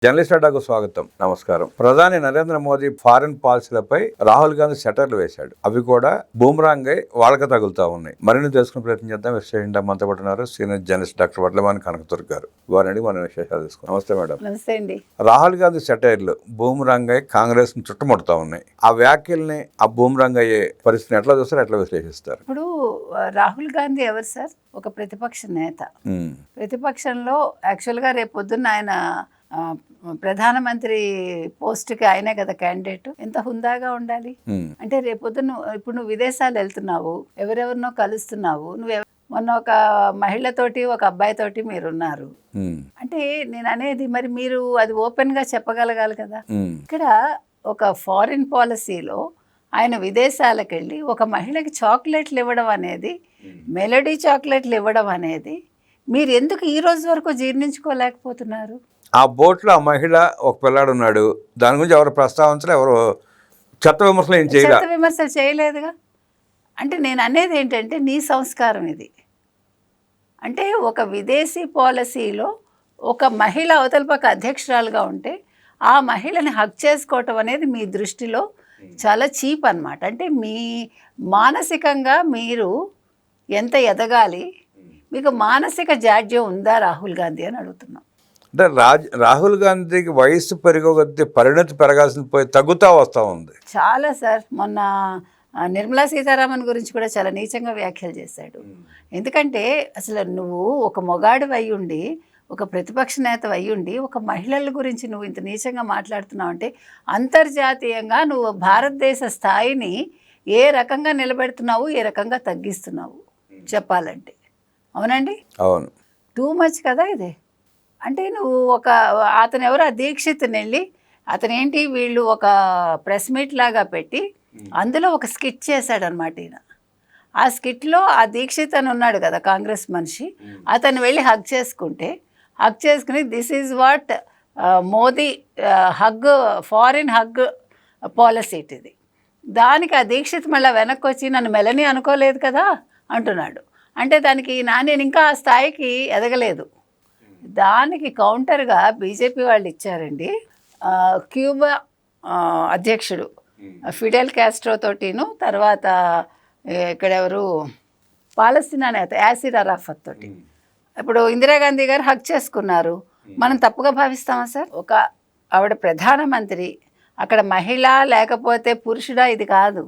Journalist అడ్డాకు స్వాగతం. నమస్కారం. ప్రధాని నరేంద్ర మోదీ ఫారిన్ పాలసీలపై రాహుల్ గాంధీ సెటర్లు వేశాడు. అవి కూడా బూమరాంగ్ అయి వాళ్ళకి తగులుతా ఉన్నాయి. మరిన్ని తెలుసుకునే ప్రయత్నం చేద్దాం. విశ్లేషించడం మనతో పాటు ఉన్నారు senior journalist doctor Vadlamani Kanakadurga గారు. వారిని మన విశేషాలు తీసుకున్నాం. నమస్తే మేడం. నమస్తే అండి. రాహుల్ గాంధీ సెటైర్లు బూమరాంగ్ అయి కాంగ్రెస్ ని చుట్టుముడతా ఉన్నాయి. ఆ వ్యాఖ్యల్ని ఆ బూమరాంగ్ అయ్యే పరిస్థితిని ఎట్లా చూస్తారు, ఎట్లా విశ్లేషిస్తారు? ఇప్పుడు రాహుల్ గాంధీ ఎవరు సార్? ఒక ప్రతిపక్ష నేత. ప్రతిపక్షంలో యాక్చువల్గా రేపు పొద్దున్న ఆయన ప్రధానమంత్రి పోస్ట్కి ఆయనే కదా క్యాండిడేట్. ఎంత హుందాగా ఉండాలి అంటే రేపొద్దున ఇప్పుడు నువ్వు విదేశాలు వెళ్తున్నావు, ఎవరెవరినో కలుస్తున్నావు, మొన్న ఒక మహిళతోటి ఒక అబ్బాయితోటి మీరున్నారు అంటే నేను అనేది మరి మీరు అది ఓపెన్ గా చెప్పగలగాలి కదా. ఇక్కడ ఒక ఫారిన్ పాలసీలో ఆయన విదేశాలకు వెళ్ళి ఒక మహిళకి చాక్లెట్లు ఇవ్వడం అనేది, మెలడీ చాక్లెట్లు ఇవ్వడం అనేది మీరు ఎందుకు ఈ రోజు వరకు జీర్ణించుకోలేకపోతున్నారు? ఆ బోట్లో ఆ మహిళ ఒక పిల్లాడు ఉన్నాడు, దాని గురించి ఎవరు ప్రస్తావించలే, ఎవరు చెత్త విమర్శలు చేయలేదుగా. అంటే నేను అనేది ఏంటంటే నీ సంస్కారం ఇది. అంటే ఒక విదేశీ పాలసీలో ఒక మహిళ అవతల పక్క అధ్యక్షురాలుగా ఉంటే ఆ మహిళని హక్ చేసుకోవటం అనేది మీ దృష్టిలో చాలా చీప్ అన్నమాట. అంటే మీ మానసికంగా మీరు ఎంత ఎదగాలి, మీకు మానసిక జాడ్యం ఉందా రాహుల్ గాంధీ అని అడుగుతున్నాం. అంటే రాహుల్ గాంధీకి వయసు పెరిగొద్ది పరిణతి పెరగాల్సిన పోయి తగ్గుతా వస్తూ ఉంది చాలా సార్. మొన్న నిర్మలా సీతారామన్ గురించి కూడా చాలా నీచంగా వ్యాఖ్యలు చేశాడు. ఎందుకంటే అసలు నువ్వు ఒక మొగాడు అయ్యుండి, ఒక ప్రతిపక్ష నేత అయ్యుండి ఒక మహిళల గురించి నువ్వు ఇంత నీచంగా మాట్లాడుతున్నావు అంటే అంతర్జాతీయంగా నువ్వు భారతదేశ స్థాయిని ఏ రకంగా నిలబెడుతున్నావు, ఏ రకంగా తగ్గిస్తున్నావు చెప్పాలంటే. అవునండి, అవును, టూ మచ్ కదా ఇది. అంటే నువ్వు అతను ఎవరు ఆ దీక్షిత్ని వెళ్ళి అతనేంటి వీళ్ళు ఒక ప్రెస్ మీట్ లాగా పెట్టి అందులో ఒక స్కిట్ చేశాడనమాట ఈయన. ఆ స్కిట్లో ఆ దీక్షిత్ అని ఉన్నాడు కదా కాంగ్రెస్ మనిషి, అతను వెళ్ళి హగ్ చేసుకుని this is what Modi hug, foreign hug policy ఇది. దానికి ఆ దీక్షిత్ మళ్ళీ వెనక్కి వచ్చి నన్ను మెలని అనుకోలేదు కదా అంటున్నాడు. అంటే దానికి నేను ఇంకా ఆ స్థాయికి ఎదగలేదు. దానికి కౌంటర్గా బీజేపీ వాళ్ళు ఇచ్చారండి. క్యూబా అధ్యక్షుడు ఫిడెల్ కాస్ట్రో తోటిను, తర్వాత ఇక్కడెవరు పాలస్తీనా నేత యాసిర్ అరాఫత్ తోటి ఇప్పుడు ఇందిరాగాంధీ గారు హక్ చేసుకున్నారు. మనం తప్పుగా భావిస్తామా సార్? ఒక ఆవిడ ప్రధానమంత్రి, అక్కడ మహిళ లేకపోతే పురుషుడా ఇది కాదు,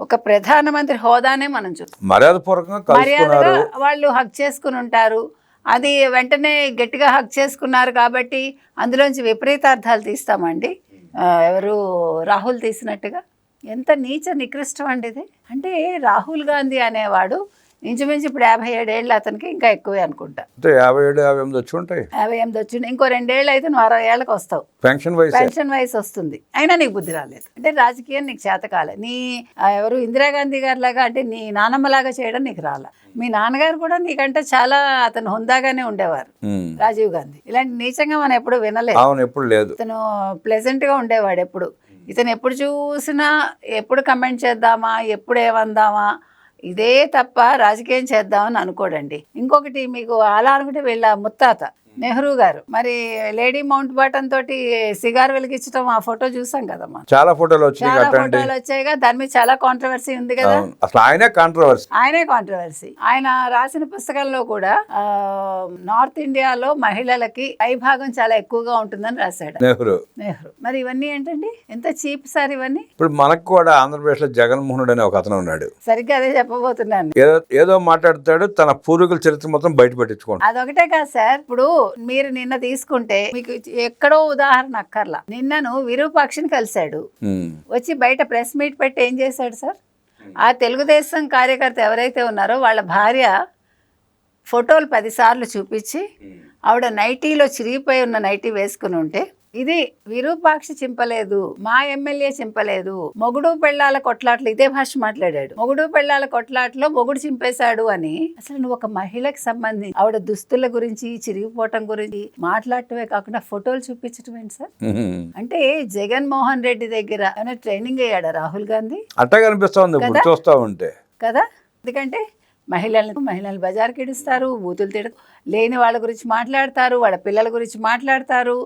ఒక ప్రధానమంత్రి హోదానే మనం చూస్తాం. మర్యాదగా వాళ్ళు హక్ చేసుకుని ఉంటారు. అది వెంటనే గట్టిగా హక్ చేసుకున్నారు కాబట్టి అందులోంచి విపరీతార్థాలు తీస్తామండి. ఎవరు రాహుల్ తీసినట్టుగా. ఎంత నీచ నికృష్టం అండి ఇది. అంటే రాహుల్ గాంధీ అనేవాడు ఇంచుమించు ఇప్పుడు 57 ఏళ్ళు, అతనికి ఇంకా ఎక్కువే అనుకుంటా. 57, 58 వచ్చి ఉంటాయి. 58 వచ్చింది. ఇంకో 2 ఏళ్ళు అయితే నువ్వు 60 ఏళ్ళకి వస్తావు. పెన్షన్ వయసు వస్తుంది. అయినా నీకు బుద్ధి రాలేదు. అంటే రాజకీయం నీకు చేత కాలే. నీ ఎవరు ఇందిరాగాంధీ గారి లాగా అంటే నీ నానమ్మలాగా చేయడం నీకు రాలా. మీ నాన్నగారు కూడా నీకంటే చాలా అతను హుందాగానే ఉండేవారు, రాజీవ్ గాంధీ. ఇలాంటి నీచంగా మనం ఎప్పుడు వినలేదు. ఇతను ప్లెజెంట్ గా ఉండేవాడు ఎప్పుడు. ఇతను ఎప్పుడు చూసినా ఎప్పుడు కమెంట్ చేద్దామా, ఎప్పుడు ఏమందామా, ఇదే తప్ప రాజకీయం చేద్దామని అనుకోడండి. ఇంకొకటి మీకు అలా అనుకుంటే వీళ్ళ ముత్తాత నెహ్రూ గారు మరి లేడీ మౌంట్ బాటన్ తోటి సిగార్ వెలిగించడం ఆ ఫోటో చూసాం కదమ్మా. చాలా ఫోటోలు వచ్చాయిగా. దాని మీద చాలా కాంట్రవర్సీ ఉంది కదా. ఆయనే కాంట్రవర్సీ. ఆయన రాసిన పుస్తకంలో కూడా నార్త్ ఇండియాలో మహిళలకి పైభాగం చాలా ఎక్కువగా ఉంటుందని రాశాడు నెహ్రూ. మరి ఇవన్నీ ఏంటండి, ఎంత చీప్ సార్ ఇవన్నీ. ఇప్పుడు మనకు కూడా ఆంధ్రప్రదేశ్ లో జగన్మోహన్ అనే ఒక అతను ఉన్నాడు. సరిగ్గా అదే చెప్పబోతున్నాను. ఏదో మాట్లాడతాడు, తన పూర్వీకుల చరిత్ర మొత్తం బయట పెట్టించుకోండి. అదొకటే కాదు సార్. ఇప్పుడు మీరు నిన్న తీసుకుంటే మీకు ఎక్కడో ఉదాహరణ అక్కర్లా. నిన్నను విరూపాక్షిని కలిశాడు, వచ్చి బయట ప్రెస్ మీట్ పెట్టి ఏం చేశాడు సార్? ఆ తెలుగుదేశం కార్యకర్త ఎవరైతే ఉన్నారో వాళ్ళ భార్య ఫోటోలు 10 సార్లు చూపించి ఆవిడ నైటీలో చిరిగిపోయి ఉన్న నైటీ వేసుకుని ఉంటే ఇది విరూపాక్షి చింపలేదు, మా ఎమ్మెల్యే చింపలేదు, మొగుడు పెళ్ళాల కొట్లాట్లు, ఇదే భాష మాట్లాడాడు. మొగుడు పెళ్ళాల కొట్లాట్లో మొగుడు చింపేశాడు అని. అసలు నువ్వు ఒక మహిళకి సంబంధించి ఆవిడ దుస్తుల గురించి, చిరిగిపోవటం గురించి మాట్లాడటమే కాకుండా ఫోటోలు చూపించడం ఏంటి సార్? అంటే జగన్మోహన్ రెడ్డి దగ్గర ఏమైనా ట్రైనింగ్ అయ్యాడా రాహుల్ గాంధీ? అట్టగా అనిపిస్తుంది చూస్తా ఉంటే కదా. ఎందుకంటే మహిళలు బజార్కి ఇడుస్తారు, బూతులు తిడతారు, లేని వాళ్ళ గురించి మాట్లాడతారు, వాళ్ళ పిల్లల గురించి మాట్లాడతారు,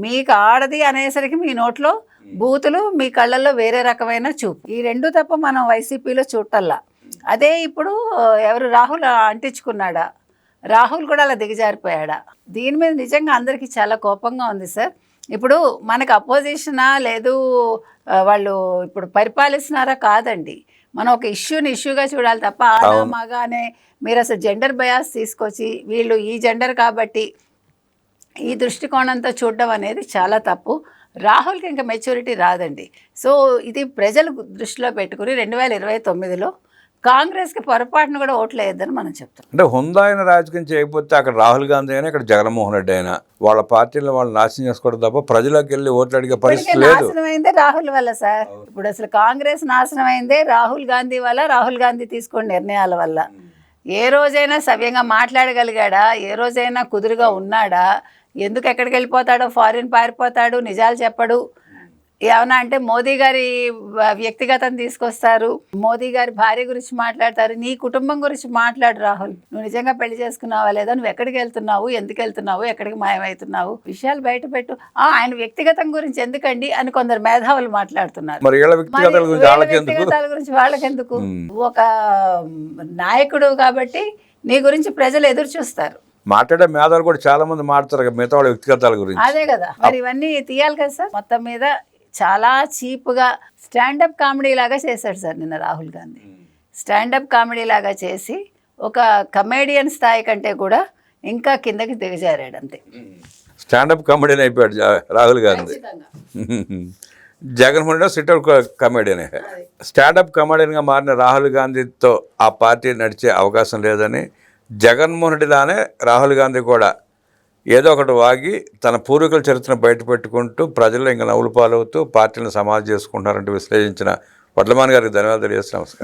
మీకు ఆడది అనేసరికి మీ నోట్లో బూతులు, మీ కళ్ళల్లో వేరే రకమైన చూపు. ఈ రెండు తప్ప మనం వైసీపీలో చూడటల్లా. అదే ఇప్పుడు ఎవరు రాహుల్ అంటించుకున్నాడా, రాహుల్ కూడా అలా దిగజారిపోయాడా? దీని మీద నిజంగా అందరికీ చాలా కోపంగా ఉంది సార్. ఇప్పుడు మనకు అపోజిషనా లేదు వాళ్ళు ఇప్పుడు పరిపాలిస్తున్నారా కాదండి, మనం ఒక ఇష్యూగా చూడాలి తప్ప ఆడ మగ అనే మీరు అసలు జెండర్ బయాస్ తీసుకొచ్చి వీళ్ళు ఈ జెండర్ కాబట్టి ఈ దృష్టికోణంతో చూడడం అనేది చాలా తప్పు. రాహుల్కి ఇంకా మెచ్యూరిటీ రాదండి. సో ఇది ప్రజలు దృష్టిలో పెట్టుకుని 2029లో కాంగ్రెస్కి పొరపాటును కూడా ఓట్లు వేయొద్దని మనం చెప్తాం. అంటే హుందాయిన రాజకీయం చేయకపోతే అక్కడ రాహుల్ గాంధీ అయినా ఇక్కడ జగన్మోహన్ రెడ్డి అయినా వాళ్ళ పార్టీలో వాళ్ళు నాశనం చేసుకోవడం తప్ప ప్రజలకు వెళ్ళి ఓట్లు అడిగే పరిస్థితి లేదు. నాశనం అయిందే రాహుల్ వల్ల సార్. ఇప్పుడు అసలు కాంగ్రెస్ నాశనం అయిందే రాహుల్ గాంధీ వల్ల, రాహుల్ గాంధీ తీసుకున్న నిర్ణయాల వల్ల. ఏ రోజైనా సవ్యంగా మాట్లాడగలిగాడా? ఏ రోజైనా కుదురుగా ఉన్నాడా? ఎందుకు ఎక్కడికి వెళ్ళిపోతాడో, ఫారిన్ పారిపోతాడు, నిజాలు చెప్పడు. ఏమన్నా అంటే మోదీ గారి వ్యక్తిగతం తీసుకొస్తారు, మోదీ గారి భార్య గురించి మాట్లాడతారు. నీ కుటుంబం గురించి మాట్లాడు రాహుల్. నువ్వు నిజంగా పెళ్లి చేసుకున్నావా లేదా, నువ్వు ఎక్కడికి వెళ్తున్నావు, ఎందుకు వెళ్తున్నావు, ఎక్కడికి మాయమవుతున్నావు, విషయాలు బయట పెట్టు. ఆయన వ్యక్తిగతం గురించి ఎందుకండి అని కొందరు మేధావులు మాట్లాడుతున్నారు. మరి వ్యక్తిగతాల గురించి వాళ్ళకెందుకు? ఒక నాయకుడు కాబట్టి నీ గురించి ప్రజలు ఎదురు చూస్తారు. మాట్లాడే మేధావులు కూడా చాలా మంది మాట్లాడతారు మిగతా వాళ్ళ వ్యక్తిగతాల గురించి. అదే కదా, మరి ఇవన్నీ తీయాలి కదా సార్. మొత్తం మీద చాలా చీప్గా స్టాండప్ కామెడీ లాగా చేశాడు సార్ నిన్న రాహుల్ గాంధీ. స్టాండప్ కామెడీ లాగా చేసి ఒక కమేడియన్ స్థాయి కంటే కూడా ఇంకా కిందకి దిగజారాడు అంతే. స్టాండప్ కామెడియన్ అయిపోయాడు Rahul Gandhi. Jaganmohan Reddy sit out comedian. Stand up కమెడియన్గా మారిన రాహుల్ గాంధీతో ఆ పార్టీ నడిచే అవకాశం లేదని, జగన్మోహన్ రెడ్డిలానే రాహుల్ గాంధీ కూడా ఏదో ఒకటి వాగి తన పూర్వీకుల చరిత్రను బయటపెట్టుకుంటూ ప్రజల్లో ఇంకా నవ్వులు పాలవుతూ పార్టీలను సమాధి చేసుకుంటున్నారంటూ విశ్లేషించిన వడ్లమాన్ గారికి ధన్యవాదాలు తెలియజేస్తున్నాం. నమస్కారం.